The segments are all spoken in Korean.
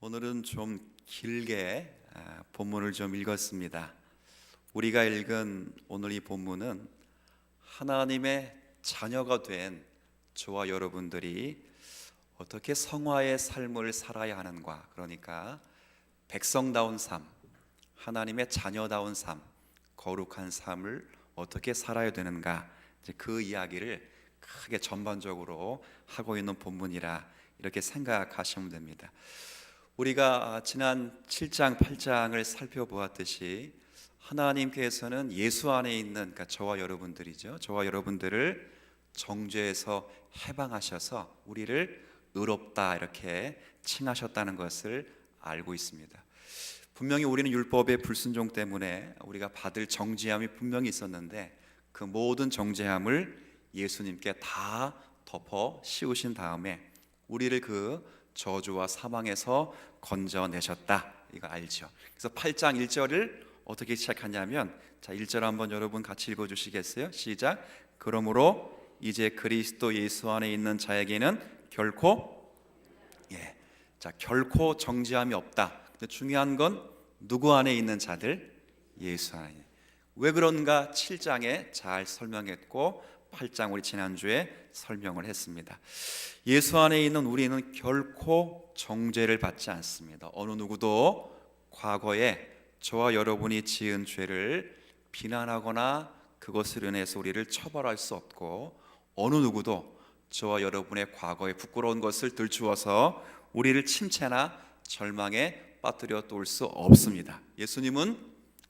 오늘은 좀 길게 본문을 좀 읽었습니다. 우리가 읽은 오늘 이 본문은 하나님의 자녀가 된 저와 여러분들이 어떻게 성화의 삶을 살아야 하는가, 그러니까 백성다운 삶, 하나님의 자녀다운 삶, 거룩한 삶을 어떻게 살아야 되는가, 이제 그 이야기를 크게 전반적으로 하고 있는 본문이라 이렇게 생각하시면 됩니다. 우리가 지난 7장, 8장을 살펴보았듯이 하나님께서는 예수 안에 있는, 그러니까 저와 여러분들이죠. 저와 여러분들을 정죄에서 해방하셔서 우리를 의롭다 이렇게 칭하셨다는 것을 알고 있습니다. 분명히 우리는 율법의 불순종 때문에 우리가 받을 정죄함이 분명히 있었는데 그 모든 정죄함을 예수님께 다 덮어 씌우신 다음에 우리를 그 저주와 사망에서 건져내셨다, 이거 알죠? 그래서 8장 1절을 어떻게 시작하냐면, 자 1절 한번 여러분 같이 읽어주시겠어요? 시작. 그러므로 이제 그리스도 예수 안에 있는 자에게는 결코 결코 정죄함이 없다. 근데 중요한 건 누구 안에 있는 자들? 예수 안에. 왜 그런가 7장에 잘 설명했고 8장 우리 지난주에 설명을 했습니다. 예수 안에 있는 우리는 결코 정죄를 받지 않습니다. 어느 누구도 과거에 저와 여러분이 지은 죄를 비난하거나 그것으로 인해서 우리를 처벌할 수 없고, 어느 누구도 저와 여러분의 과거에 부끄러운 것을 들추어서 우리를 침체나 절망에 빠뜨려 놓을 수 없습니다. 예수님은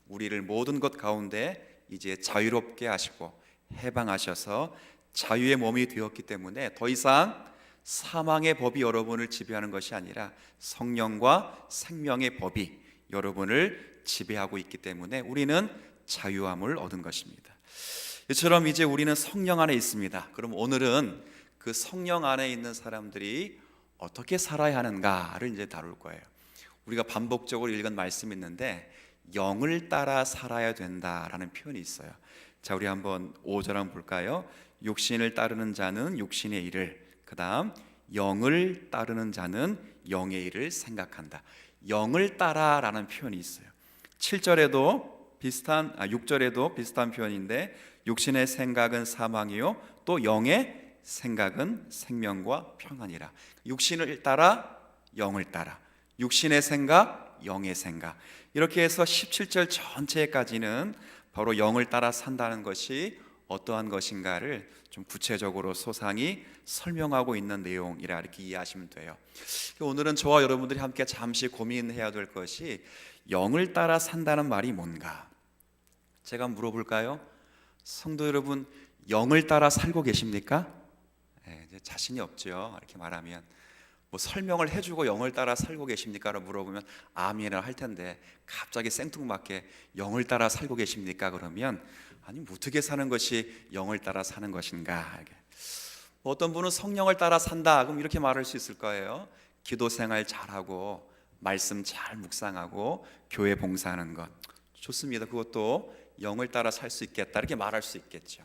우리를 모든 것 가운데 이제 자유롭게 하시고 해방하셔서 자유의 몸이 되었기 때문에 더 이상 사망의 법이 여러분을 지배하는 것이 아니라 성령과 생명의 법이 여러분을 지배하고 있기 때문에 우리는 자유함을 얻은 것입니다. 이처럼 이제 우리는 성령 안에 있습니다. 그럼 오늘은 그 성령 안에 있는 사람들이 어떻게 살아야 하는가를 이제 다룰 거예요. 우리가 반복적으로 읽은 말씀이 있는데 영을 따라 살아야 된다라는 표현이 있어요. 자, 우리 한번 5절 한번 볼까요? 육신을 따르는 자는 육신의 일을, 그 다음 영을 따르는 자는 영의 일을 생각한다. 영을 따라라는 표현이 있어요. 7절에도 비슷한 6절에도 비슷한 표현인데, 육신의 생각은 사망이요 또 영의 생각은 생명과 평안이라. 육신을 따라 영을 따라, 육신의 생각 영의 생각, 이렇게 해서 17절 전체까지는 바로 영을 따라 산다는 것이 어떠한 것인가를 좀 구체적으로 소상히 설명하고 있는 내용이라 이렇게 이해하시면 돼요. 오늘은 저와 여러분들이 함께 잠시 고민해야 될 것이 영을 따라 산다는 말이 뭔가. 제가 물어볼까요? 성도 여러분, 영을 따라 살고 계십니까? 자신이 없죠. 이렇게 말하면 뭐 설명을 해주고 영을 따라 살고 계십니까? 라고 물어보면 아멘이라 할 텐데, 갑자기 생뚱맞게 영을 따라 살고 계십니까? 그러면 아니 어떻게 사는 것이 영을 따라 사는 것인가? 어떤 분은 성령을 따라 산다, 그럼 이렇게 말할 수 있을 거예요. 기도 생활 잘하고 말씀 잘 묵상하고 교회 봉사하는 것 좋습니다. 그것도 영을 따라 살 수 있겠다, 이렇게 말할 수 있겠죠.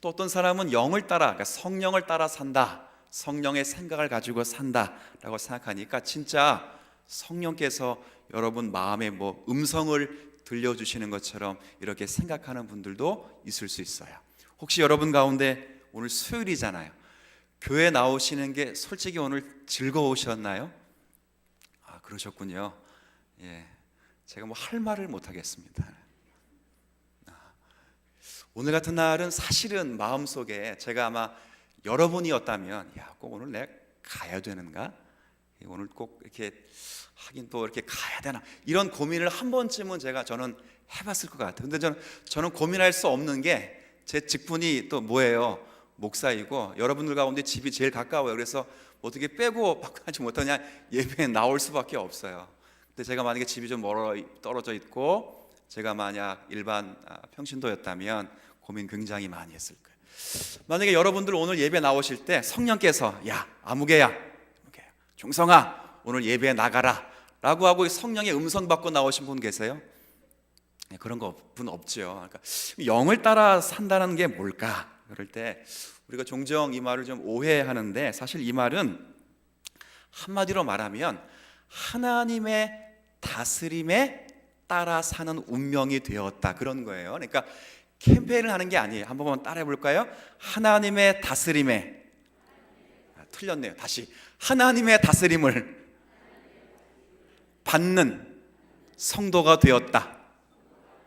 또 어떤 사람은 영을 따라, 그러니까 성령을 따라 산다, 성령의 생각을 가지고 산다라고 생각하니까 진짜 성령께서 여러분 마음에 뭐 음성을 들려주시는 것처럼 이렇게 생각하는 분들도 있을 수 있어요. 혹시 여러분 가운데 오늘 수요일이잖아요. 교회 나오시는 게 솔직히 오늘 즐거우셨나요? 아, 그러셨군요. 제가 뭐 할 말을 못 하겠습니다. 오늘 같은 날은 사실은 마음속에 제가 아마 여러분이었다면 꼭 오늘 내가 가야 되는가? 오늘 꼭 이렇게 하긴 또 이렇게 가야 되나? 이런 고민을 한 번쯤은 저는 해봤을 것 같아요. 근데 저는 고민할 수 없는 게 제 직분이 또 뭐예요? 목사이고 여러분들 가운데 집이 제일 가까워요. 그래서 어떻게 빼고 바꾸지 못하냐? 예배에 나올 수밖에 없어요. 근데 제가 만약에 집이 좀 멀어 떨어져 있고 제가 만약 일반 평신도였다면 고민 굉장히 많이 했을 거예요. 만약에 여러분들 오늘 예배 나오실 때 성령께서 야 아무개야 종성아 오늘 예배에 나가라 라고 하고 성령의 음성 받고 나오신 분 계세요? 그런 분 없죠. 그러니까 영을 따라 산다는 게 뭘까? 그럴 때 우리가 종종 이 말을 좀 오해하는데, 사실 이 말은 한마디로 말하면 하나님의 다스림에 따라 사는 운명이 되었다, 그런 거예요. 그러니까 캠페인을 하는 게 아니에요. 한번 따라해 볼까요? 하나님의 다스림에, 틀렸네요. 다시, 하나님의 다스림을 받는 성도가 되었다.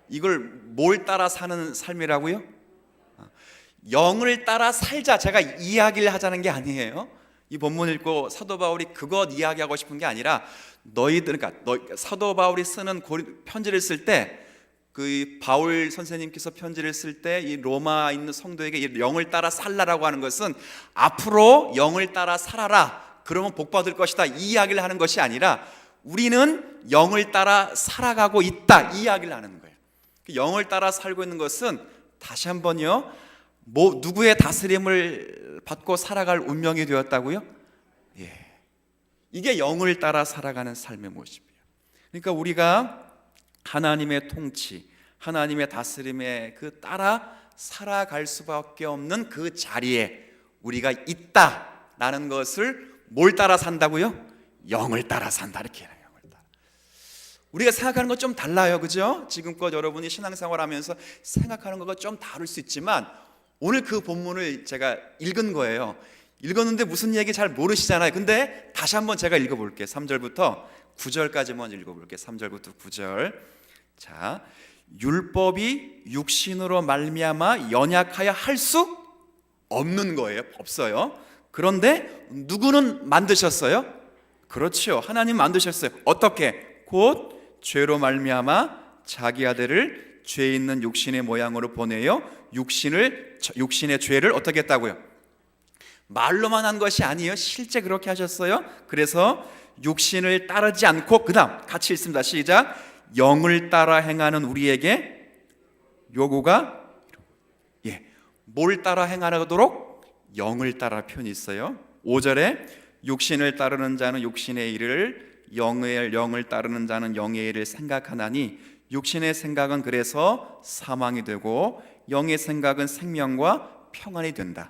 이걸 뭘 따라 사는 삶이라고요? 영을 따라 살자, 제가 이야기를 하자는 게 아니에요. 이 본문 읽고 사도 바울이 그것 이야기하고 싶은 게 아니라, 너희들, 그러니까 사도 바울이 쓰는 편지를 쓸 때, 그 바울 선생님께서 편지를 쓸 때 이 로마에 있는 성도에게 이 영을 따라 살라라고 하는 것은 앞으로 영을 따라 살아라, 그러면 복 받을 것이다, 이 이야기를 하는 것이 아니라 우리는 영을 따라 살아가고 있다, 이 이야기를 하는 거예요. 영을 따라 살고 있는 것은, 다시 한번요, 누구의 다스림을 받고 살아갈 운명이 되었다고요? 예, 이게 영을 따라 살아가는 삶의 모습이에요. 그러니까 우리가 하나님의 통치, 하나님의 다스림에 따라 살아갈 수밖에 없는 그 자리에 우리가 있다라는 것을 뭘 따라 산다고요? 영을 따라 산다, 이렇게 해요. 영을 따라. 우리가 생각하는 것 좀 달라요, 그죠? 지금껏 여러분이 신앙생활하면서 생각하는 것과 좀 다를 수 있지만, 오늘 그 본문을 제가 읽은 거예요. 읽었는데 무슨 얘기 잘 모르시잖아요. 근데 다시 한번 제가 읽어볼게요. 3절부터 9절까지만 읽어볼게요. 3절부터 9절. 자, 율법이 육신으로 말미암아 연약하여 할 수 없는 거예요. 없어요. 그런데 누구는 만드셨어요? 그렇죠, 하나님 만드셨어요. 어떻게? 곧 죄로 말미암아 자기 아들을 죄 있는 육신의 모양으로 보내요 육신의 죄를 어떻게 했다고요? 말로만 한 것이 아니에요. 실제 그렇게 하셨어요. 그래서 육신을 따르지 않고, 그 다음 같이 읽습니다. 시작. 영을 따라 행하는 우리에게 요구가, 뭘 따라 행하도록? 영을 따라 표현이 있어요. 5절에 육신을 따르는 자는 육신의 일을, 영을 따르는 자는 영의 일을 생각하나니 육신의 생각은 그래서 사망이 되고 영의 생각은 생명과 평안이 된다.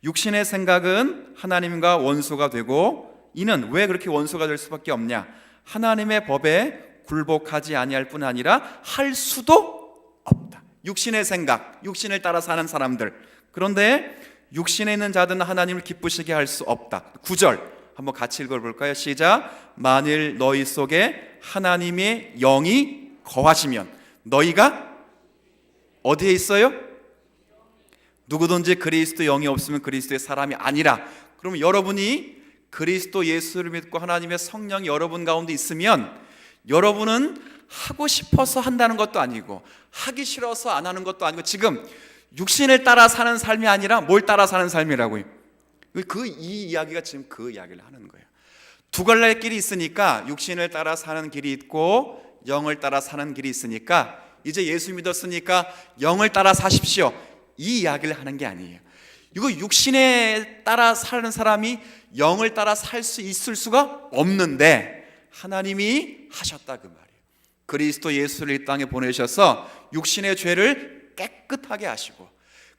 육신의 생각은 하나님과 원수가 되고, 이는 왜 그렇게 원수가 될 수밖에 없냐? 하나님의 법에 굴복하지 아니할 뿐 아니라 할 수도 없다. 육신의 생각, 육신을 따라 사는 사람들. 그런데 육신에 있는 자들은 하나님을 기쁘시게 할 수 없다. 9절 한번 같이 읽어볼까요? 시작. 만일 너희 속에 하나님의 영이 거하시면, 너희가 어디에 있어요? 누구든지 그리스도 영이 없으면 그리스도의 사람이 아니라. 그러면 여러분이 그리스도 예수를 믿고 하나님의 성령이 여러분 가운데 있으면, 여러분은 하고 싶어서 한다는 것도 아니고 하기 싫어서 안 하는 것도 아니고, 지금 육신을 따라 사는 삶이 아니라 뭘 따라 사는 삶이라고요? 이 이야기가 지금 그 이야기를 하는 거예요. 두 갈래의 길이 있으니까, 육신을 따라 사는 길이 있고 영을 따라 사는 길이 있으니까, 이제 예수 믿었으니까 영을 따라 사십시오, 이 이야기를 하는 게 아니에요. 이거 육신에 따라 사는 사람이 영을 따라 살 수 있을 수가 없는데 하나님이 하셨다, 그 말이에요. 그리스도 예수를 이 땅에 보내셔서 육신의 죄를 깨끗하게 하시고,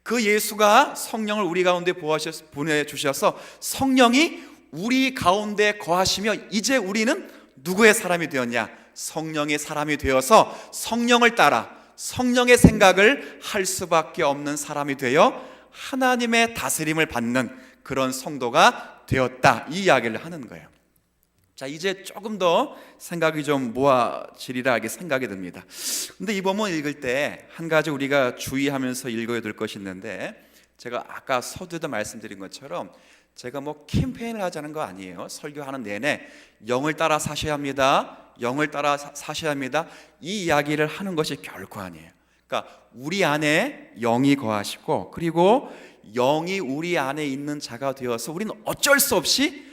그 예수가 성령을 우리 가운데 보내주셔서 성령이 우리 가운데 거하시며, 이제 우리는 누구의 사람이 되었냐? 성령의 사람이 되어서 성령을 따라 성령의 생각을 할 수밖에 없는 사람이 되어 하나님의 다스림을 받는 그런 성도가 되었다, 이 이야기를 하는 거예요. 자, 이제 조금 더 생각이 좀 모아지리라 하게 생각이 듭니다. 근데 이 본문 읽을 때 한 가지 우리가 주의하면서 읽어야 될 것이 있는데, 제가 아까 서두에도 말씀드린 것처럼 제가 캠페인을 하자는 거 아니에요. 설교하는 내내 영을 따라 사셔야 합니다, 영을 따라 사셔야 합니다, 이 이야기를 하는 것이 결코 아니에요. 그러니까 우리 안에 영이 거하시고, 그리고 영이 우리 안에 있는 자가 되어서 우리는 어쩔 수 없이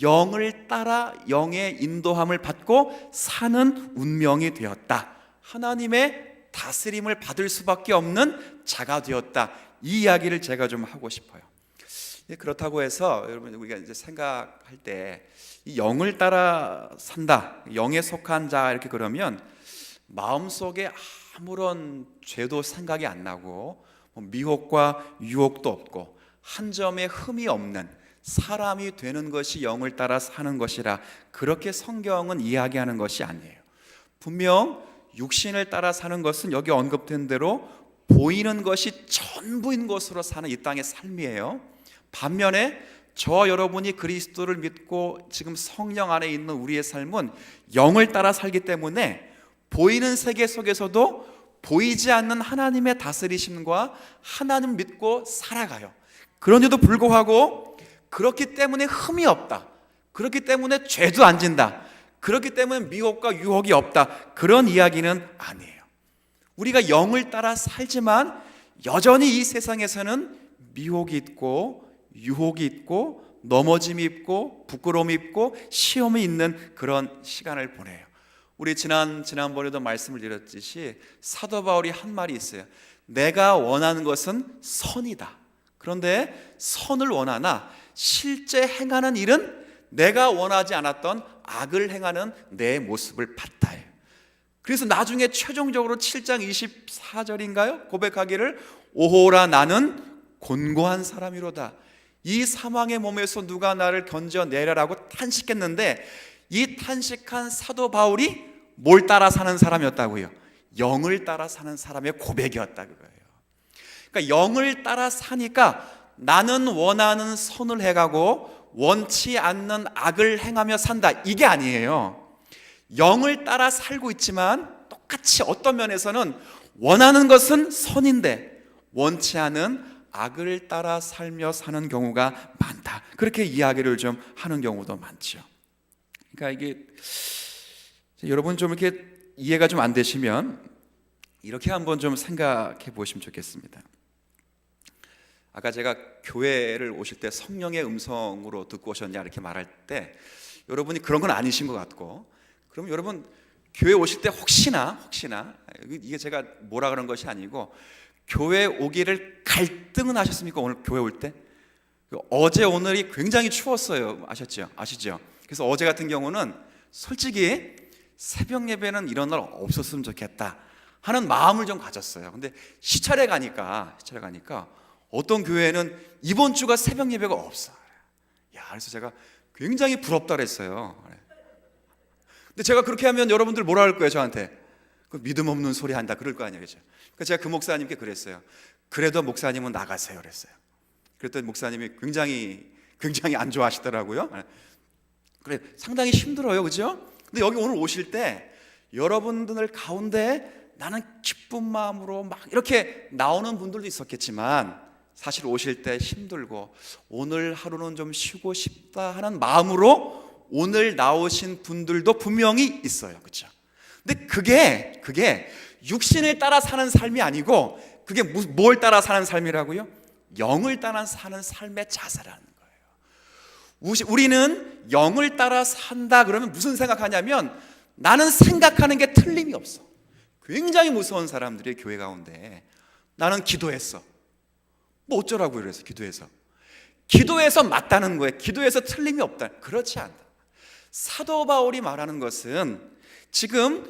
영을 따라 영의 인도함을 받고 사는 운명이 되었다. 하나님의 다스림을 받을 수밖에 없는 자가 되었다. 이 이야기를 제가 좀 하고 싶어요. 그렇다고 해서 여러분, 우리가 이제 생각할 때 이 영을 따라 산다, 영에 속한 자, 이렇게 그러면 마음속에 아무런 죄도 생각이 안 나고 미혹과 유혹도 없고 한 점의 흠이 없는, 사람이 되는 것이 영을 따라 사는 것이라 그렇게 성경은 이야기하는 것이 아니에요. 분명 육신을 따라 사는 것은 여기 언급된 대로 보이는 것이 전부인 것으로 사는 이 땅의 삶이에요. 반면에 저와 여러분이 그리스도를 믿고 지금 성령 안에 있는 우리의 삶은 영을 따라 살기 때문에 보이는 세계 속에서도 보이지 않는 하나님의 다스리심과 하나님 믿고 살아가요. 그런데도 불구하고 그렇기 때문에 흠이 없다, 그렇기 때문에 죄도 안 진다, 그렇기 때문에 미혹과 유혹이 없다, 그런 이야기는 아니에요. 우리가 영을 따라 살지만 여전히 이 세상에서는 미혹이 있고 유혹이 있고 넘어짐이 있고 부끄러움이 있고 시험이 있는 그런 시간을 보내요. 우리 지난번에도 말씀을 드렸듯이 사도 바울이 한 말이 있어요. 내가 원하는 것은 선이다. 그런데 선을 원하나 실제 행하는 일은 내가 원하지 않았던 악을 행하는 내 모습을 봤다. 그래서 나중에 최종적으로 7장 24절인가요? 고백하기를 오호라 나는 곤고한 사람이로다. 이 사망의 몸에서 누가 나를 건져내려라고 탄식했는데 이 탄식한 사도 바울이 뭘 따라 사는 사람이었다고요? 영을 따라 사는 사람의 고백이었다 그거예요. 그러니까 영을 따라 사니까 나는 원하는 선을 해가고 원치 않는 악을 행하며 산다, 이게 아니에요. 영을 따라 살고 있지만 똑같이 어떤 면에서는 원하는 것은 선인데 원치 않은 악을 따라 살며 사는 경우가 많다, 그렇게 이야기를 좀 하는 경우도 많죠. 그러니까 이게 여러분 좀 이렇게 이해가 좀 안 되시면 이렇게 한번 좀 생각해 보시면 좋겠습니다. 아까 제가 교회를 오실 때 성령의 음성으로 듣고 오셨냐 이렇게 말할 때 여러분이 그런 건 아니신 것 같고, 그럼 여러분 교회 오실 때 혹시나 이게 제가 뭐라 그런 것이 아니고 교회 오기를 갈등은 하셨습니까? 오늘 교회 올 때 어제 오늘이 굉장히 추웠어요. 아시죠? 그래서 어제 같은 경우는 솔직히 새벽 예배는 이런 날 없었으면 좋겠다 하는 마음을 좀 가졌어요. 근데 시찰에 가니까 어떤 교회는 이번 주가 새벽 예배가 없어. 그래서 제가 굉장히 부럽다 그랬어요. 근데 제가 그렇게 하면 여러분들 뭐라 할 거예요? 저한테 그 믿음 없는 소리 한다 그럴 거 아니에요, 그렇죠? 그래서 제가 그 목사님께 그랬어요. 그래도 목사님은 나가세요 그랬어요. 그랬더니 목사님이 굉장히 안 좋아하시더라고요. 그래, 상당히 힘들어요, 그죠? 근데 여기 오늘 오실 때 여러분들 가운데 나는 기쁜 마음으로 막 이렇게 나오는 분들도 있었겠지만 사실 오실 때 힘들고 오늘 하루는 좀 쉬고 싶다 하는 마음으로 오늘 나오신 분들도 분명히 있어요, 그렇죠? 근데 그게 육신을 따라 사는 삶이 아니고 그게 뭘 따라 사는 삶이라고요? 영을 따라 사는 삶의 자세라는 거예요. 우리는 영을 따라 산다 그러면 무슨 생각하냐면 나는 생각하는 게 틀림이 없어. 굉장히 무서운 사람들이 교회 가운데 나는 기도했어. 뭐 어쩌라고 그래서 기도해서 맞다는 거예요. 기도해서 틀림이 없다. 그렇지 않다. 사도 바울이 말하는 것은 지금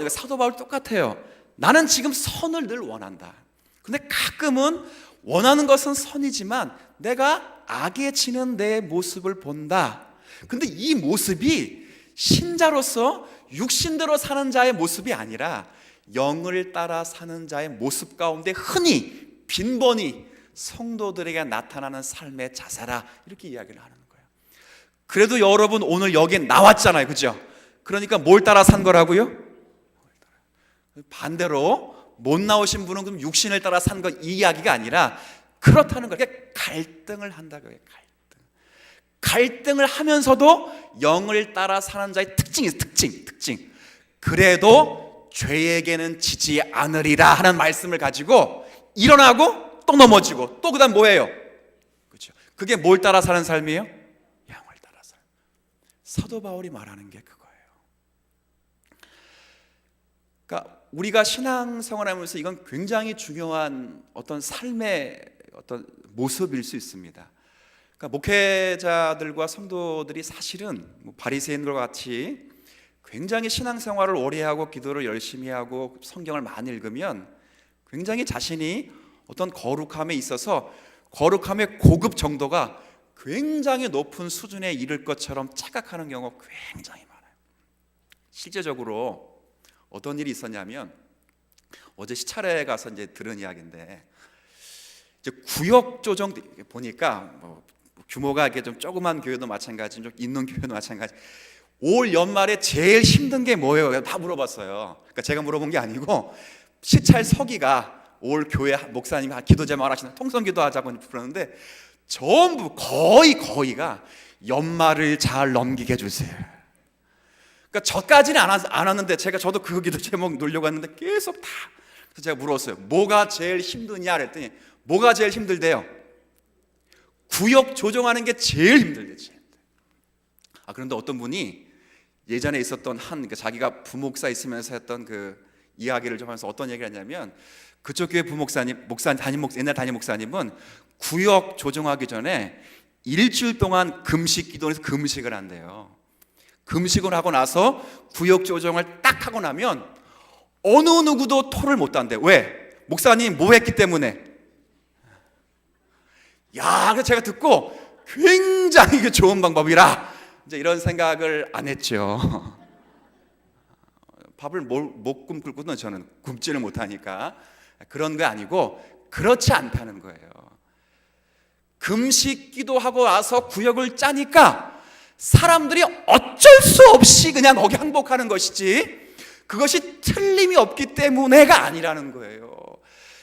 사도 바울 똑같아요. 나는 지금 선을 늘 원한다. 근데 가끔은 원하는 것은 선이지만 내가 악해지는 내 모습을 본다. 근데 이 모습이 신자로서 육신대로 사는 자의 모습이 아니라 영을 따라 사는 자의 모습 가운데 흔히 빈번히 성도들에게 나타나는 삶의 자세라, 이렇게 이야기를 하는 거예요. 그래도 여러분 오늘 여기에 나왔잖아요, 그죠? 그러니까 뭘 따라 산 거라고요? 반대로 못 나오신 분은 그럼 육신을 따라 산 거, 이 이야기가 아니라 그렇다는 거예요. 갈등을 한다고요. 갈등을 하면서도 영을 따라 사는 자의 특징이 있어요. 특징. 그래도 죄에게는 지지 않으리라 하는 말씀을 가지고 일어나고 또 넘어지고 또 그다음 뭐예요? 그렇죠. 그게 뭘 따라 사는 삶이에요? 영을 따라 사는. 사도 바울이 말하는 게 그거예요. 그러니까 우리가 신앙생활하면서 이건 굉장히 중요한 어떤 삶의 어떤 모습일 수 있습니다. 그러니까 목회자들과 성도들이 사실은 바리새인들과 같이 굉장히 신앙생활을 오래 하고 기도를 열심히 하고 성경을 많이 읽으면 굉장히 자신이 어떤 거룩함에 있어서 거룩함의 고급 정도가 굉장히 높은 수준에 이를 것처럼 착각하는 경우가 굉장히 많아요. 실제적으로 어떤 일이 있었냐면, 어제 시찰에 가서 이제 들은 이야기인데, 이제 구역 조정 보니까 규모가 이렇게 좀 조그만 교회도 마찬가지, 좀 있는 교회도 마찬가지. 올 연말에 제일 힘든 게 뭐예요? 다 물어봤어요. 그러니까 제가 물어본 게 아니고 시찰 서기가 올 교회 목사님이 기도 제목 하시는 통성기도 하자고 부르는데, 전부 거의가 연말을 잘 넘기게 해주세요. 그러니까 저까지는 안 왔는데 저도 그 기도 제목 놀려고 했는데 계속 다. 그래서 제가 물었어요. 뭐가 제일 힘드냐 그랬더니 뭐가 제일 힘들대요? 구역 조정하는 게 제일 힘들대지. 그런데 어떤 분이 예전에 있었던 자기가 부목사 있으면서 했던 그 이야기를 좀 하면서 어떤 얘기를 했냐면, 그쪽 교회 부목사님, 옛날 담임 목사님은 구역 조정하기 전에 일주일 동안 금식 기도해서 금식을 한대요. 금식을 하고 나서 구역 조정을 딱 하고 나면 어느 누구도 토를 못 한대. 왜? 목사님 뭐 했기 때문에. 그래서 제가 듣고 굉장히 좋은 방법이라 이제 이런 생각을 안 했죠. 밥을 못 굶고는 저는 굶지를 못하니까. 그런 게 아니고 그렇지 않다는 거예요. 금식 기도하고 와서 구역을 짜니까 사람들이 어쩔 수 없이 그냥 거기 항복하는 것이지, 그것이 틀림이 없기 때문에가 아니라는 거예요.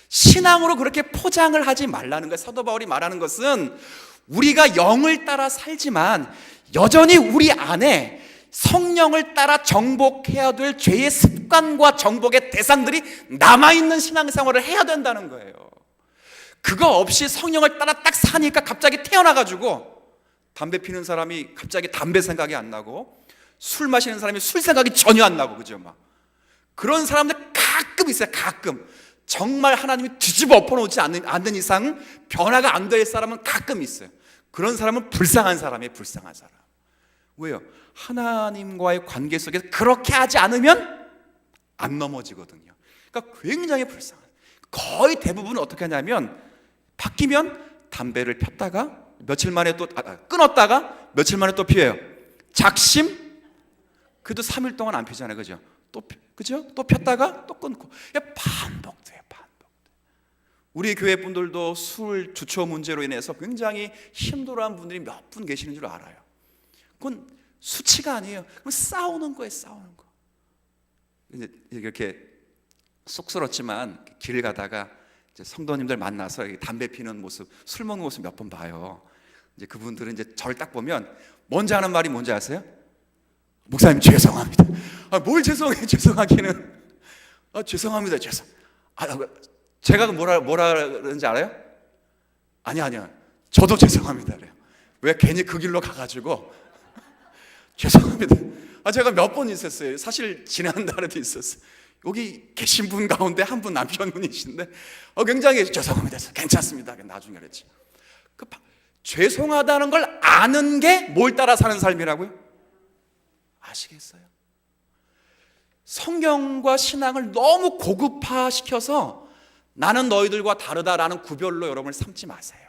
신앙으로 그렇게 포장을 하지 말라는 거예요. 사도 바울이 말하는 것은 우리가 영을 따라 살지만 여전히 우리 안에 성령을 따라 정복해야 될 죄의 습관과 정복의 대상들이 남아있는 신앙생활을 해야 된다는 거예요. 그거 없이 성령을 따라 딱 사니까 갑자기 태어나가지고 담배 피는 사람이 갑자기 담배 생각이 안 나고, 술 마시는 사람이 술 생각이 전혀 안 나고, 그죠? 그런 사람들 가끔 있어요. 가끔. 정말 하나님이 뒤집어 엎어놓지 않는 이상 변화가 안 될 사람은 가끔 있어요. 그런 사람은 불쌍한 사람이에요. 불쌍한 사람. 왜요? 하나님과의 관계 속에서 그렇게 하지 않으면 안 넘어지거든요. 그러니까 굉장히 불쌍한. 거의 대부분은 어떻게 하냐면, 바뀌면 담배를 폈다가 며칠 만에 또 끊었다가 며칠 만에 또 피워요. 작심? 그래도 3일 동안 안 피잖아요. 그죠? 그죠? 또 폈다가 또 끊고. 반복돼요. 우리 교회 분들도 술 주초 문제로 인해서 굉장히 힘들어하는 분들이 몇 분 계시는 줄 알아요. 그건 수치가 아니에요. 그건 싸우는 거예요. 싸우는 거. 이렇게 쑥스럽지만 길 가다가 이제 성도님들 만나서 담배 피는 모습, 술 먹는 모습 몇 번 봐요. 이제 그분들은 이제 저를 딱 보면 먼저 하는 말이 뭔지 아세요? 목사님 죄송합니다. 뭘 죄송해? 죄송하기는. 죄송합니다. 제가 뭐라 그러는지 알아요? 아니야. 저도 죄송합니다. 그래요. 왜 괜히 그 길로 가가지고 죄송합니다. 제가 몇 번 있었어요. 사실 지난달에도 있었어요. 여기 계신 분 가운데 한 분 남편분이신데 굉장히 죄송합니다. 괜찮습니다. 나중에 그랬지. 죄송하다는 걸 아는 게 뭘 따라 사는 삶이라고요? 아시겠어요? 성경과 신앙을 너무 고급화시켜서 나는 너희들과 다르다라는 구별로 여러분을 삼지 마세요.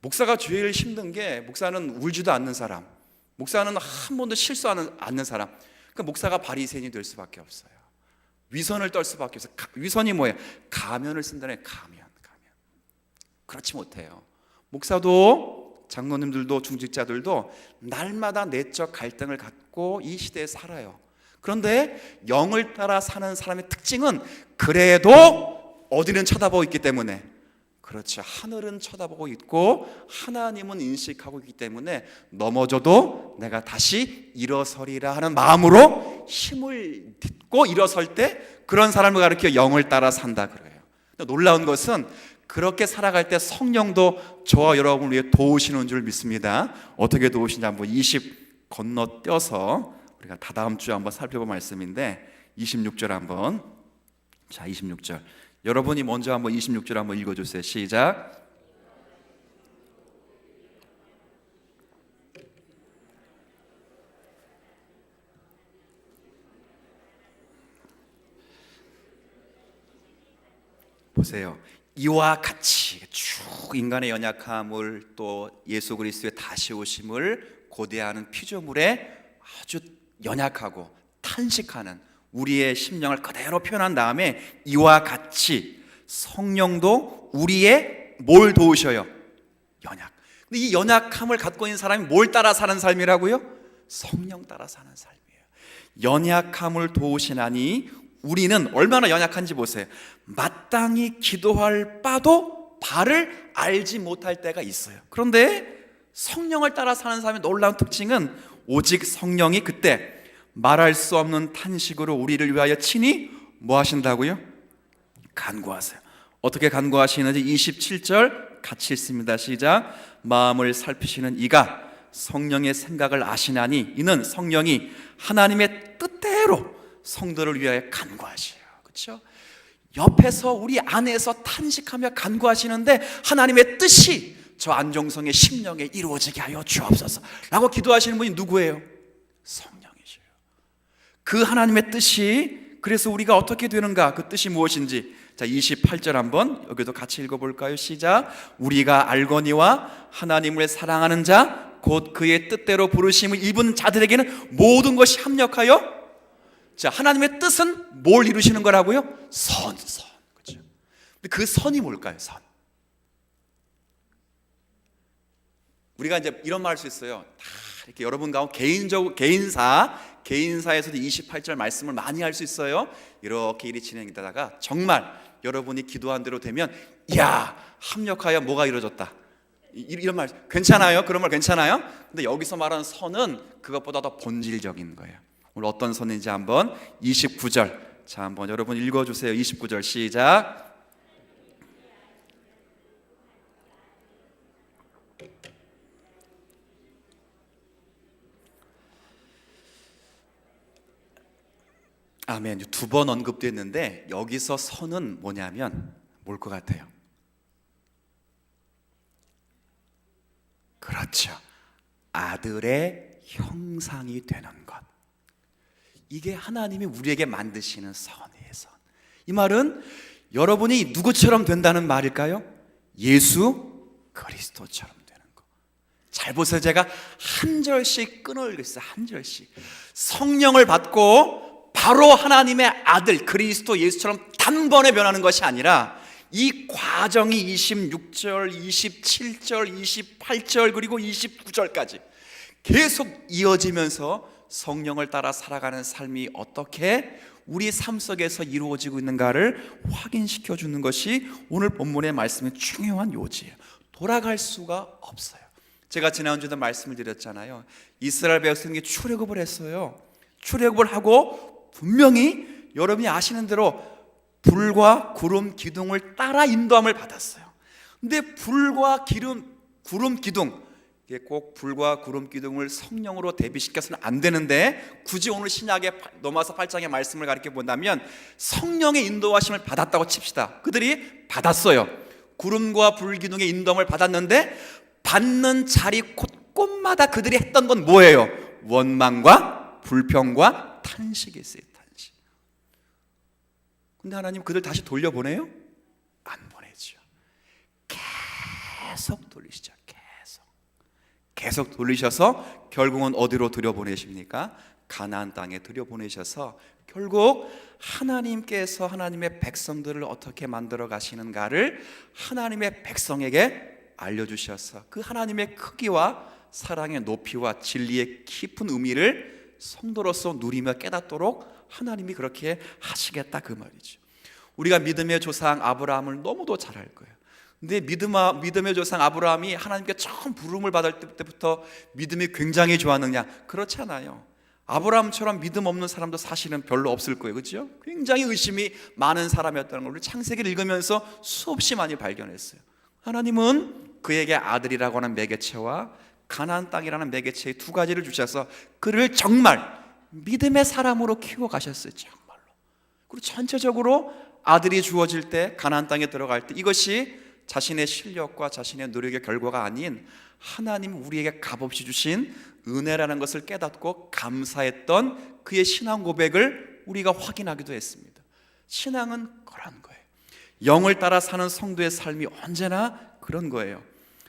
목사가 제일 힘든 게, 목사는 울지도 않는 사람, 목사는 한 번도 실수하지 않는 사람. 그러니까 목사가 바리새인이 될 수밖에 없어요. 위선을 떨 수밖에 없어요. 위선이 뭐예요? 가면을 쓴다는 가면. 그렇지 못해요. 목사도, 장로님들도, 중직자들도 날마다 내적 갈등을 갖고 이 시대에 살아요. 그런데 영을 따라 사는 사람의 특징은 그래도 어디는 쳐다보고 있기 때문에, 그렇죠, 하늘은 쳐다보고 있고 하나님은 인식하고 있기 때문에 넘어져도 내가 다시 일어서리라 하는 마음으로 힘을 딛고 일어설 때, 그런 사람을 가리켜 영을 따라 산다 그래요. 놀라운 것은 그렇게 살아갈 때 성령도 저와 여러분을 위해 도우시는 줄 믿습니다. 어떻게 도우시냐, 한번 20 건너뛰어서 우리가 다다음 주에 한번 살펴볼 말씀인데, 26절 한번. 자, 26절. 여러분이 먼저 한번 26절 한번 읽어주세요. 시작. 보세요. 이와 같이 쭉 인간의 연약함을 또 예수 그리스도의 다시 오심을 고대하는 피조물에 아주 연약하고 탄식하는 우리의 심령을 그대로 표현한 다음에 이와 같이 성령도 우리의 뭘 도우셔요? 연약. 근데 이 연약함을 갖고 있는 사람이 뭘 따라 사는 삶이라고요? 성령 따라 사는 삶이에요. 연약함을 도우시나니 우리는 얼마나 연약한지 보세요. 마땅히 기도할 바도 바를 알지 못할 때가 있어요. 그런데 성령을 따라 사는 사람의 놀라운 특징은 오직 성령이 그때 말할 수 없는 탄식으로 우리를 위하여 친히 뭐 하신다고요? 간구하세요. 어떻게 간구하시는지 27절 같이 읽습니다. 시작. 마음을 살피시는 이가 성령의 생각을 아시나니 이는 성령이 하나님의 뜻대로 성도를 위하여 간구하시요. 그렇죠? 옆에서 우리 안에서 탄식하며 간구하시는데 하나님의 뜻이 저 안종성의 심령에 이루어지게 하여 주옵소서 라고 기도하시는 분이 누구예요? 성령이시요. 그 하나님의 뜻이, 그래서 우리가 어떻게 되는가, 그 뜻이 무엇인지, 자 28절 한번 여기도 같이 읽어볼까요? 시작. 우리가 알거니와 하나님을 사랑하는 자 곧 그의 뜻대로 부르심을 입은 자들에게는 모든 것이 합력하여, 자 하나님의 뜻은 뭘 이루시는 거라고요? 선. 그렇죠? 근데 그 선이 뭘까요? 선. 우리가 이제 이런 말 할 수 있어요. 다 이렇게 여러분 가운데 개인사에서도 28절 말씀을 많이 할 수 있어요. 이렇게 일이 진행되다가 정말 여러분이 기도한 대로 되면, 야 합력하여 뭐가 이루어졌다, 이런 말 괜찮아요? 그런 말 괜찮아요? 근데 여기서 말하는 선은 그것보다 더 본질적인 거예요. 오늘 어떤 선인지 한번 29절 자 한번 여러분 읽어주세요. 29절 시작. 아멘. 두 번 언급됐는데 여기서 선은 뭐냐면 뭘 것 같아요? 그렇죠. 아들의 형상이 되는 것. 이게 하나님이 우리에게 만드시는 선이에요. 선. 이 말은 여러분이 누구처럼 된다는 말일까요? 예수 그리스도처럼 되는 것. 잘 보세요. 제가 한 절씩 끊어올겠어요. 한 절씩. 성령을 받고 바로 하나님의 아들 그리스도 예수처럼 단번에 변하는 것이 아니라 이 과정이 26절, 27절, 28절 그리고 29절까지 계속 이어지면서 성령을 따라 살아가는 삶이 어떻게 우리 삶 속에서 이루어지고 있는가를 확인시켜 주는 것이 오늘 본문의 말씀의 중요한 요지예요. 돌아갈 수가 없어요. 제가 지난주에도 말씀을 드렸잖아요. 이스라엘 백성이 출애굽을 했어요. 출애굽을 하고 분명히 여러분이 아시는 대로 불과 구름 기둥을 따라 인도함을 받았어요. 근데 불과 구름 기둥, 이게 꼭 불과 구름 기둥을 성령으로 대비시켜서는 안 되는데 굳이 오늘 신약에 넘어서 8장의 말씀을 가리켜 본다면 성령의 인도하심을 받았다고 칩시다. 그들이 받았어요. 구름과 불 기둥의 인도함을 받았는데 받는 자리 곳곳마다 그들이 했던 건 뭐예요? 원망과 불평과 탄식이 있어요. 근데 하나님 그들 다시 돌려보내요? 안 보내죠. 계속 돌리시죠. 계속 돌리셔서 결국은 어디로 들여보내십니까? 가나안 땅에 들여보내셔서 결국 하나님께서 하나님의 백성들을 어떻게 만들어 가시는가를 하나님의 백성에게 알려주셔서 그 하나님의 크기와 사랑의 높이와 진리의 깊은 의미를 성도로서 누리며 깨닫도록 하나님이 그렇게 하시겠다 그 말이죠. 우리가 믿음의 조상 아브라함을 너무도 잘 알 거예요. 근데 믿음의 조상 아브라함이 하나님께 처음 부름을 받을 때부터 믿음이 굉장히 좋았느냐? 그렇지 않아요. 아브라함처럼 믿음 없는 사람도 사실은 별로 없을 거예요. 그렇죠? 굉장히 의심이 많은 사람이었다는 걸 우리 창세기를 읽으면서 수없이 많이 발견했어요. 하나님은 그에게 아들이라고 하는 매개체와 가나안 땅이라는 매개체의 두 가지를 주셔서 그를 정말 믿음의 사람으로 키워가셨어요. 정말로. 그리고 전체적으로 아들이 주어질 때 가나안 땅에 들어갈 때 이것이 자신의 실력과 자신의 노력의 결과가 아닌 하나님 우리에게 값없이 주신 은혜라는 것을 깨닫고 감사했던 그의 신앙 고백을 우리가 확인하기도 했습니다. 신앙은 그런 거예요. 영을 따라 사는 성도의 삶이 언제나 그런 거예요.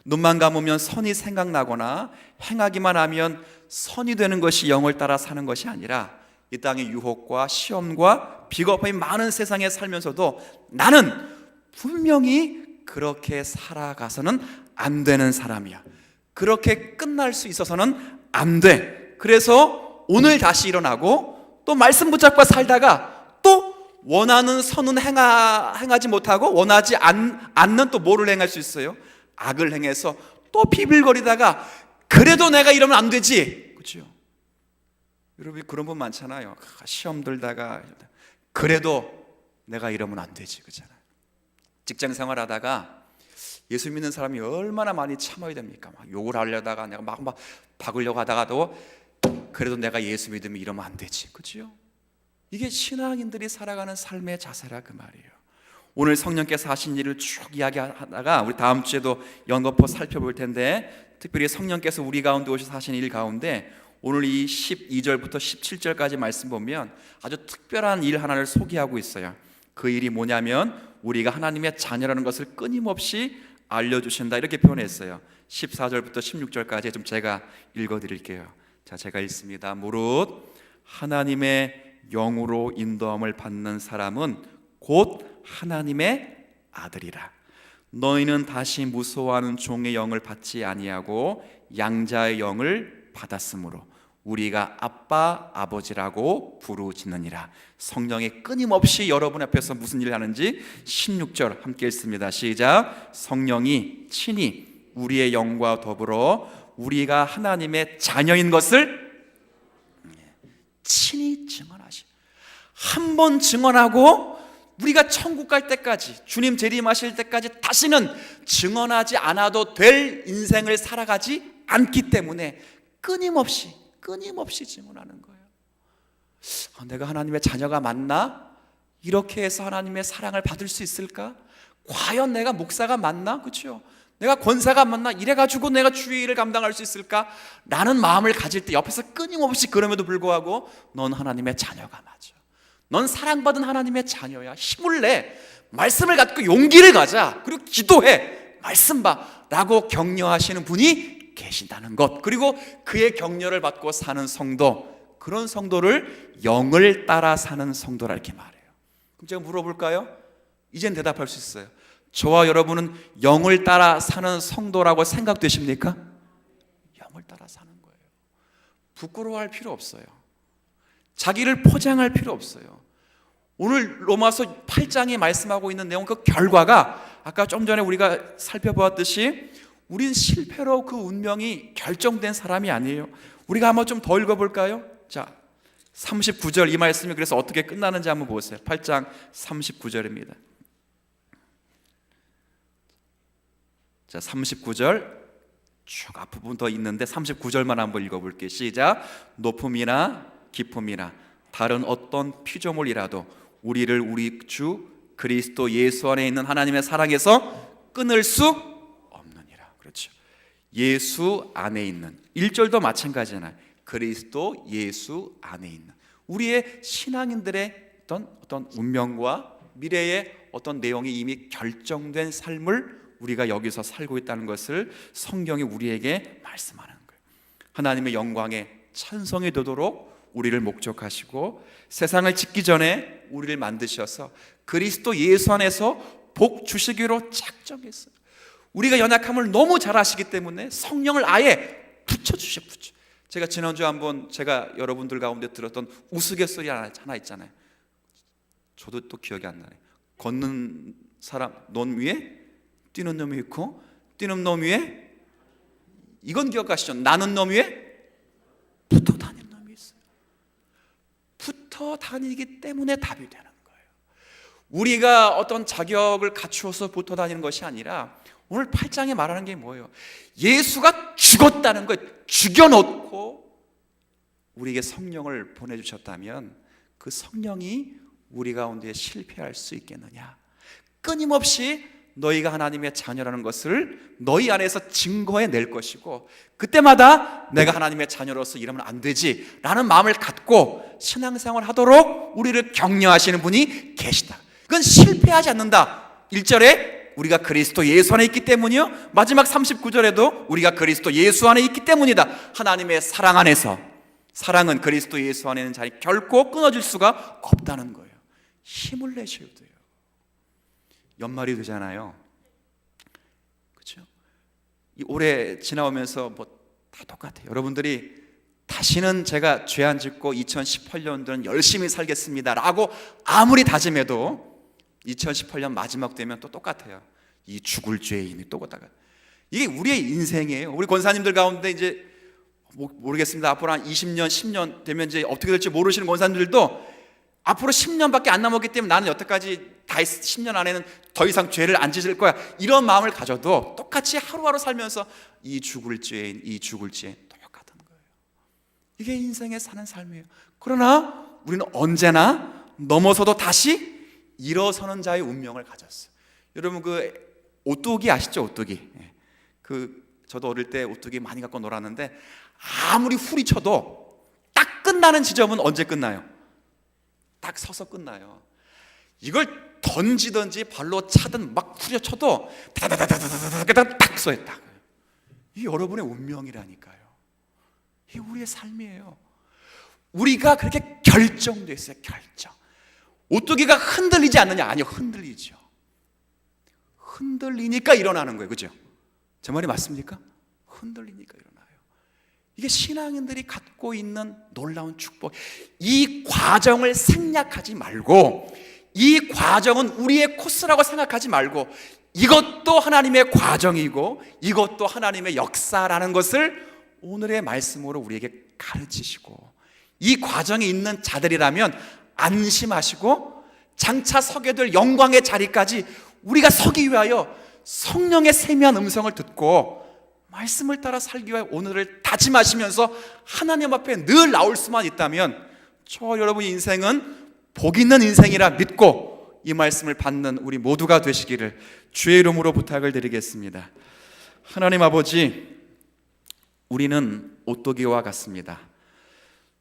눈만 감으면 선이 생각나거나 행하기만 하면 선이 되는 것이 영을 따라 사는 것이 아니라 이 땅의 유혹과 시험과 비겁함이 많은 세상에 살면서도 나는 분명히 그렇게 살아가서는 안 되는 사람이야. 그렇게 끝날 수 있어서는 안 돼. 그래서 오늘 다시 일어나고 또 말씀 붙잡고 살다가 또 원하는 선은 행하지 못하고 원하지 않는 또 뭐를 행할 수 있어요? 악을 행해서 또 비빌거리다가 그래도 내가 이러면 안 되지. 그렇죠? 여러분 그런 분 많잖아요. 시험 들다가 그래도 내가 이러면 안 되지. 그렇잖아요. 직장 생활하다가 예수 믿는 사람이 얼마나 많이 참아야 됩니까? 막 욕을 하려다가 내가 막 박으려고 하다가도 그래도 내가 예수 믿으면 이러면 안 되지. 그렇죠? 이게 신앙인들이 살아가는 삶의 자세라 그 말이에요. 오늘 성령께서 하신 일을 쭉 이야기하다가 우리 다음 주에도 연거푸 살펴볼 텐데, 특별히 성령께서 우리 가운데 오셔서 하신 일 가운데 오늘 이 12절부터 17절까지 말씀 보면 아주 특별한 일 하나를 소개하고 있어요. 그 일이 뭐냐면 우리가 하나님의 자녀라는 것을 끊임없이 알려주신다, 이렇게 표현했어요. 14절부터 16절까지 좀 제가 읽어드릴게요. 자, 제가 읽습니다. 무릇 하나님의 영으로 인도함을 받는 사람은 곧 하나님의 아들이라. 너희는 다시 무서워하는 종의 영을 받지 아니하고 양자의 영을 받았으므로 우리가 아빠 아버지라고 부르짖느니라. 성령이 끊임없이 여러분 앞에서 무슨 일을 하는지 16절 함께 읽습니다. 시작. 성령이 친히 우리의 영과 더불어 우리가 하나님의 자녀인 것을 친히 증언하시. 한 번 증언하고 우리가 천국 갈 때까지, 주님 재림하실 때까지 다시는 증언하지 않아도 될 인생을 살아가지 않기 때문에 끊임없이 증언하는 거예요. 내가 하나님의 자녀가 맞나? 이렇게 해서 하나님의 사랑을 받을 수 있을까? 과연 내가 목사가 맞나? 그렇죠? 내가 권사가 맞나? 이래가지고 내가 주의 일을 감당할 수 있을까? 라는 마음을 가질 때 옆에서 끊임없이 그럼에도 불구하고 넌 하나님의 자녀가 맞아. 넌 사랑받은 하나님의 자녀야. 힘을 내. 말씀을 갖고 용기를 가자. 그리고 기도해. 말씀 봐. 라고 격려하시는 분이 계신다는 것. 그리고 그의 격려를 받고 사는 성도, 그런 성도를 영을 따라 사는 성도라 이렇게 말해요. 그럼 제가 물어볼까요? 이젠 대답할 수 있어요. 저와 여러분은 영을 따라 사는 성도라고 생각되십니까? 영을 따라 사는 거예요. 부끄러워할 필요 없어요. 자기를 포장할 필요 없어요. 오늘 로마서 8장에 말씀하고 있는 내용, 그 결과가 아까 좀 전에 우리가 살펴보았듯이 우린 실패로 그 운명이 결정된 사람이 아니에요. 우리가 한번 좀 더 읽어볼까요? 자, 39절 이 말씀이 그래서 어떻게 끝나는지 한번 보세요. 8장 39절입니다. 자, 39절 쭉 앞부분 더 있는데 39절만 한번 읽어볼게요. 시작. 높음이나 깊음이나 다른 어떤 피조물이라도 우리를 우리 주 그리스도 예수 안에 있는 하나님의 사랑에서 끊을 수 없느니라. 그렇죠. 예수 안에 있는, 1절도 마찬가지잖아요. 그리스도 예수 안에 있는 우리의 신앙인들의 어떤 운명과 미래의 어떤 내용이 이미 결정된 삶을 우리가 여기서 살고 있다는 것을 성경이 우리에게 말씀하는 거예요. 하나님의 영광에 찬송이 되도록 우리를 목적하시고 세상을 짓기 전에 우리를 만드셔서 그리스도 예수 안에서 복 주시기로 작정했어요. 우리가 연약함을 너무 잘 아시기 때문에 성령을 아예 붙여주셔. 제가 지난주에 한번 제가 여러분들 가운데 들었던 우스갯소리 하나 있잖아요. 저도 또 기억이 안 나네. 걷는 사람 논 위에 뛰는 놈이 있고 뛰는 놈 위에, 이건 기억하시죠? 나는 놈 위에 붙어 다니는 놈이 있어요. 붙어 다니기 때문에 답이 되는 거예요. 우리가 어떤 자격을 갖추어서 붙어 다니는 것이 아니라 오늘 8장에 말하는 게 뭐예요? 예수가 죽었다는 거예요. 죽여놓고 우리에게 성령을 보내주셨다면 그 성령이 우리 가운데 실패할 수 있겠느냐? 끊임없이 너희가 하나님의 자녀라는 것을 너희 안에서 증거해낼 것이고, 그때마다 내가 하나님의 자녀로서 이러면 안 되지 라는 마음을 갖고 신앙생활 하도록 우리를 격려하시는 분이 계시다. 그건 실패하지 않는다, 1절에 우리가 그리스도 예수 안에 있기 때문이요, 마지막 39절에도 우리가 그리스도 예수 안에 있기 때문이다. 하나님의 사랑 안에서, 사랑은 그리스도 예수 안에 있는 자리 결코 끊어질 수가 없다는 거예요. 힘을 내셔야 돼요. 연말이 되잖아요. 그렇죠? 이 올해 지나오면서 뭐 다 똑같아요. 여러분들이 다시는 제가 죄 안 짓고 2018년도는 열심히 살겠습니다 라고 아무리 다짐해도 2018년 마지막 되면 또 똑같아요. 이 죽을 죄인이 또 오다가, 이게 우리의 인생이에요. 우리 권사님들 가운데 이제 모르겠습니다. 앞으로 한 20년, 10년 되면 이제 어떻게 될지 모르시는 권사님들도 앞으로 10년밖에 안 남았기 때문에 나는 여태까지 다 10년 안에는 더 이상 죄를 안 짓을 거야, 이런 마음을 가져도 똑같이 하루하루 살면서 이 죽을 죄인, 이 죽을 죄인 똑같은 거예요. 이게 인생에 사는 삶이에요. 그러나 우리는 언제나 넘어서도 다시 일어서는 자의 운명을 가졌어요. 여러분 그 오뚜기 아시죠? 오뚜기. 저도 어릴 때 오뚜기 많이 갖고 놀았는데 아무리 후리쳐도 딱 끝나는 지점은 언제 끝나요? 딱 서서 끝나요. 이걸 던지든지 발로 차든 막 후려쳐도 다다다다다다다다 딱 서에 딱. 이게 여러분의 운명이라니까요. 이게 우리의 삶이에요. 우리가 그렇게 결정돼 있어요. 결정. 오뚜기가 흔들리지 않느냐? 아니요, 흔들리죠. 흔들리니까 일어나는 거예요. 그죠? 제 말이 맞습니까? 흔들리니까 일어나요. 이게 신앙인들이 갖고 있는 놀라운 축복. 이 과정을 생략하지 말고, 이 과정은 우리의 코스라고 생각하지 말고, 이것도 하나님의 과정이고 이것도 하나님의 역사라는 것을 오늘의 말씀으로 우리에게 가르치시고, 이 과정이 있는 자들이라면 안심하시고 장차 서게 될 영광의 자리까지 우리가 서기 위하여 성령의 세미한 음성을 듣고 말씀을 따라 살기 위해 오늘을 다짐하시면서 하나님 앞에 늘 나올 수만 있다면 저 여러분의 인생은 복 있는 인생이라 믿고 이 말씀을 받는 우리 모두가 되시기를 주의 이름으로 부탁을 드리겠습니다. 하나님 아버지, 우리는 오뚜기와 같습니다.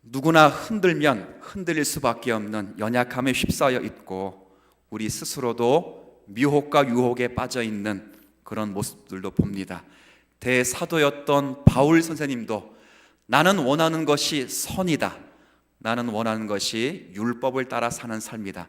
누구나 흔들면 흔들릴 수밖에 없는 연약함에 휩싸여 있고 우리 스스로도 미혹과 유혹에 빠져 있는 그런 모습들도 봅니다. 대사도였던 바울 선생님도 나는 원하는 것이 선이다, 나는 원하는 것이 율법을 따라 사는 삶이다.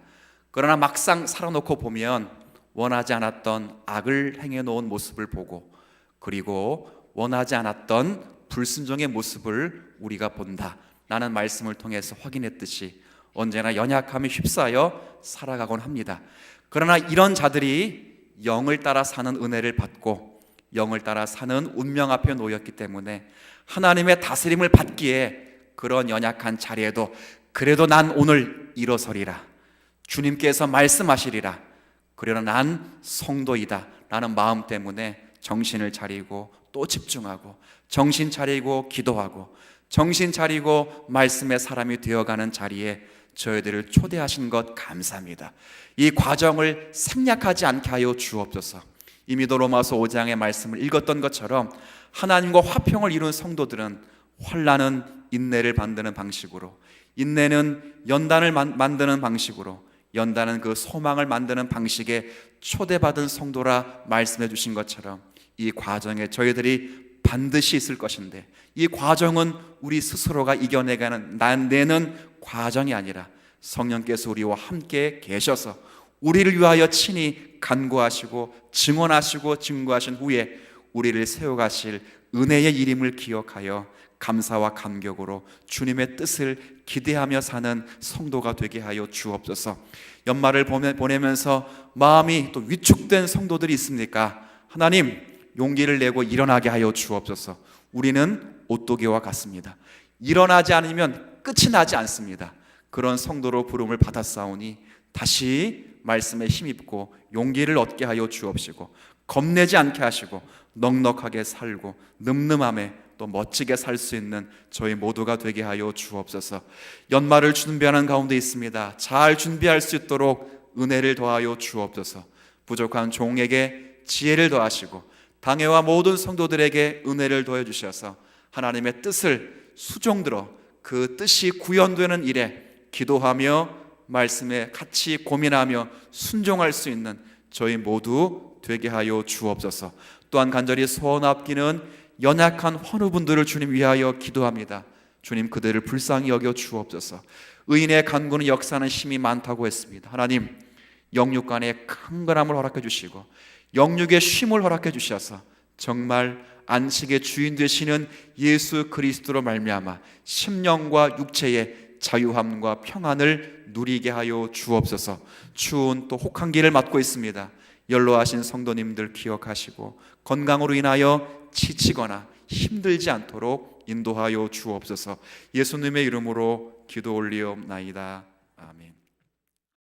그러나 막상 살아놓고 보면 원하지 않았던 악을 행해놓은 모습을 보고, 그리고 원하지 않았던 불순종의 모습을 우리가 본다 라는 말씀을 통해서 확인했듯이 언제나 연약함에 휩싸여 살아가곤 합니다. 그러나 이런 자들이 영을 따라 사는 은혜를 받고 영을 따라 사는 운명 앞에 놓였기 때문에 하나님의 다스림을 받기에 그런 연약한 자리에도 그래도 난 오늘 일어서리라, 주님께서 말씀하시리라, 그러나 난 성도이다 라는 마음 때문에 정신을 차리고 또 집중하고 정신 차리고 기도하고 정신 차리고 말씀의 사람이 되어가는 자리에 저희들을 초대하신 것 감사합니다. 이 과정을 생략하지 않게 하여 주옵소서. 이미도 로마서 5장의 말씀을 읽었던 것처럼 하나님과 화평을 이룬 성도들은 환난은 인내를 만드는 방식으로, 인내는 연단을 만드는 방식으로, 연단은 그 소망을 만드는 방식에 초대받은 성도라 말씀해 주신 것처럼 이 과정에 저희들이 반드시 있을 것인데, 이 과정은 우리 스스로가 내는 과정이 아니라 성령께서 우리와 함께 계셔서 우리를 위하여 친히 간구하시고 증언하시고 증거하신 후에 우리를 세워가실 은혜의 이름을 기억하여 감사와 감격으로 주님의 뜻을 기대하며 사는 성도가 되게 하여 주옵소서. 연말을 보내면서 마음이 또 위축된 성도들이 있습니까? 하나님, 용기를 내고 일어나게 하여 주옵소서. 우리는 오뚜기와 같습니다. 일어나지 않으면 끝이 나지 않습니다. 그런 성도로 부름을 받았사오니 다시 말씀에 힘입고 용기를 얻게 하여 주옵시고 겁내지 않게 하시고 넉넉하게 살고 늠름함에 또 멋지게 살 수 있는 저희 모두가 되게 하여 주옵소서. 연말을 준비하는 가운데 있습니다. 잘 준비할 수 있도록 은혜를 더하여 주옵소서. 부족한 종에게 지혜를 더하시고 당회와 모든 성도들에게 은혜를 더해 주셔서 하나님의 뜻을 수종들어 그 뜻이 구현되는 일에 기도하며 말씀에 같이 고민하며 순종할 수 있는 저희 모두 되게 하여 주옵소서. 또한 간절히 소원 아끼는 연약한 환우분들을 주님 위하여 기도합니다. 주님, 그들을 불쌍히 여겨 주옵소서. 의인의 간구는 역사하는 힘이 많다고 했습니다. 하나님, 영육간의 강건함을 허락해 주시고 영육의 쉼을 허락해 주셔서 정말 안식의 주인 되시는 예수 그리스도로 말미암아 심령과 육체의 자유함과 평안을 누리게 하여 주옵소서. 추운 또 혹한 길을 맞고 있습니다. 연로하신 성도님들 기억하시고 건강으로 인하여 지치거나 힘들지 않도록 인도하여 주옵소서. 예수님의 이름으로 기도 올리옵나이다. 아멘.